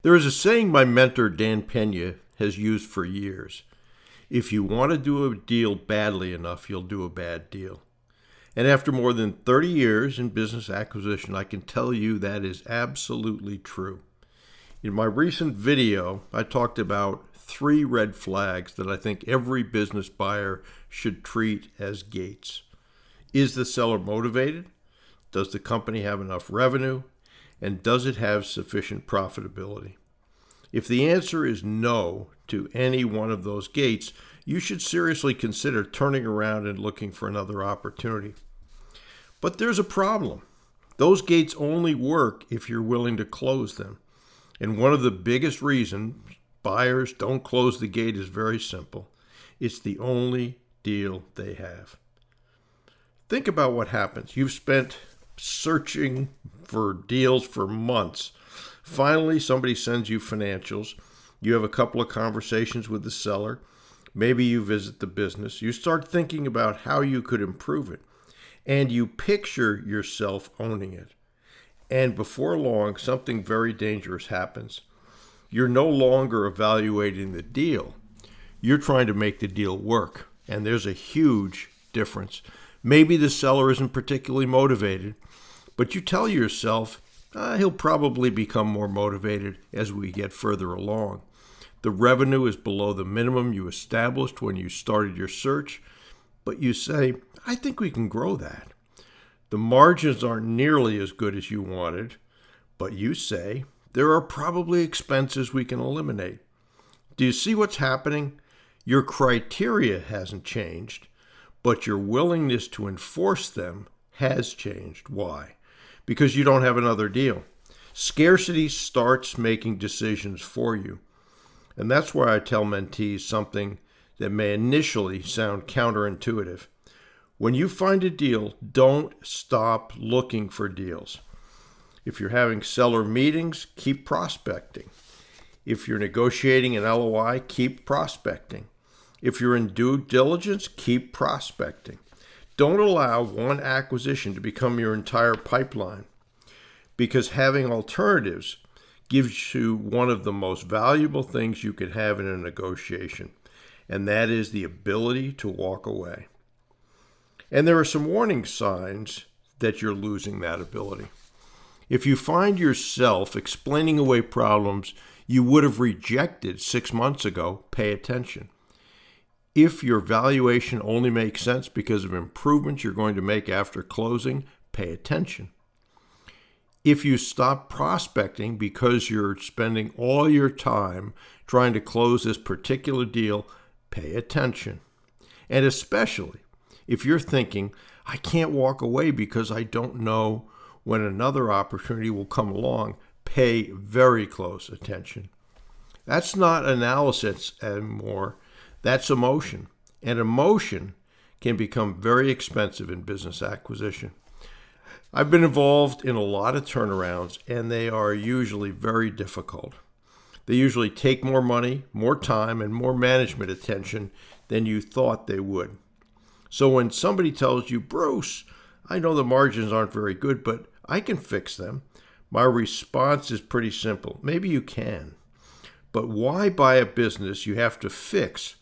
There is a saying my mentor Dan Pena has used for years. If you want to do a deal badly enough, you'll do a bad deal. And after more than 30 years in business acquisition, I can tell you that is absolutely true. In my recent video, I talked about 3 red flags that I think every business buyer should treat as gates. Is the seller motivated? Does the company have enough revenue? And does it have sufficient profitability? If the answer is no to any one of those gates, you should seriously consider turning around and looking for another opportunity. But there's a problem. Those gates only work if you're willing to close them. And one of the biggest reasons buyers don't close the gate is very simple. It's the only deal they have. Think about what happens. You've spent searching for deals for months. Finally, somebody sends you financials. You have a couple of conversations with the seller. Maybe you visit the business. You start thinking about how you could improve it. And you picture yourself owning it. And before long, something very dangerous happens. You're no longer evaluating the deal. You're trying to make the deal work. And there's a huge difference. Maybe the seller isn't particularly motivated, but you tell yourself, he'll probably become more motivated as we get further along. The revenue is below the minimum you established when you started your search, but you say, I think we can grow that. The margins aren't nearly as good as you wanted, but you say, there are probably expenses we can eliminate. Do you see what's happening? Your criteria hasn't changed, but your willingness to enforce them has changed. Why? Because you don't have another deal. Scarcity starts making decisions for you. And that's why I tell mentees something that may initially sound counterintuitive. When you find a deal, don't stop looking for deals. If you're having seller meetings, keep prospecting. If you're negotiating an LOI, keep prospecting. If you're in due diligence, keep prospecting. Don't allow one acquisition to become your entire pipeline, because having alternatives gives you one of the most valuable things you could have in a negotiation, and that is the ability to walk away. And there are some warning signs that you're losing that ability. If you find yourself explaining away problems you would have rejected 6 months ago, pay attention. If your valuation only makes sense because of improvements you're going to make after closing, pay attention. If you stop prospecting because you're spending all your time trying to close this particular deal, pay attention. And especially if you're thinking, I can't walk away because I don't know when another opportunity will come along, pay very close attention. That's not analysis anymore. That's emotion. And emotion can become very expensive in business acquisition. I've been involved in a lot of turnarounds, and they are usually very difficult. They usually take more money, more time, and more management attention than you thought they would. So when somebody tells you, Bruce, I know the margins aren't very good, but I can fix them, my response is pretty simple. Maybe you can. But why buy a business you have to fix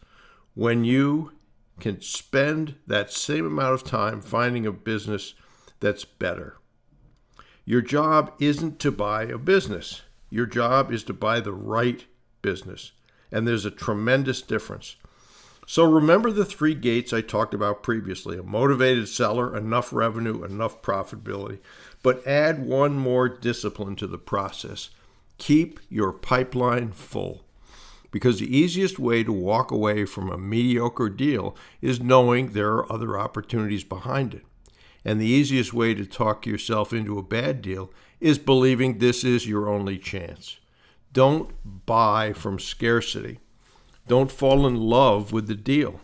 when you can spend that same amount of time finding a business that's better? Your job isn't to buy a business. Your job is to buy the right business. And there's a tremendous difference. So remember the 3 gates I talked about previously: a motivated seller, enough revenue, enough profitability. But add one more discipline to the process. Keep your pipeline full. Because the easiest way to walk away from a mediocre deal is knowing there are other opportunities behind it. And the easiest way to talk yourself into a bad deal is believing this is your only chance. Don't buy from scarcity. Don't fall in love with the deal.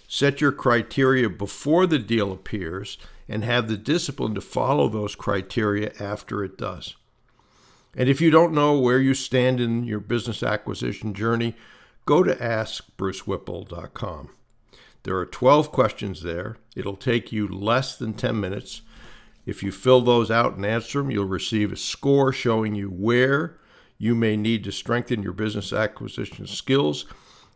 Set your criteria before the deal appears and have the discipline to follow those criteria after it does. And if you don't know where you stand in your business acquisition journey, go to askbrucewhipple.com. There are 12 questions there. It'll take you less than 10 minutes. If you fill those out and answer them, you'll receive a score showing you where you may need to strengthen your business acquisition skills.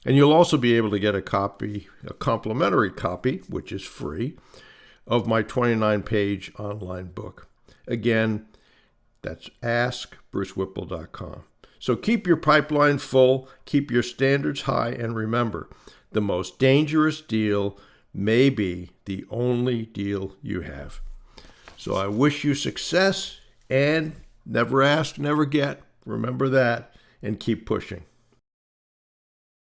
And you'll also be able to get a complimentary copy, which is free, of my 29-page online book. Again, that's askbrucewhipple.com. So keep your pipeline full, keep your standards high, and remember, the most dangerous deal may be the only deal you have. So I wish you success, and never ask, never get. Remember that, and keep pushing.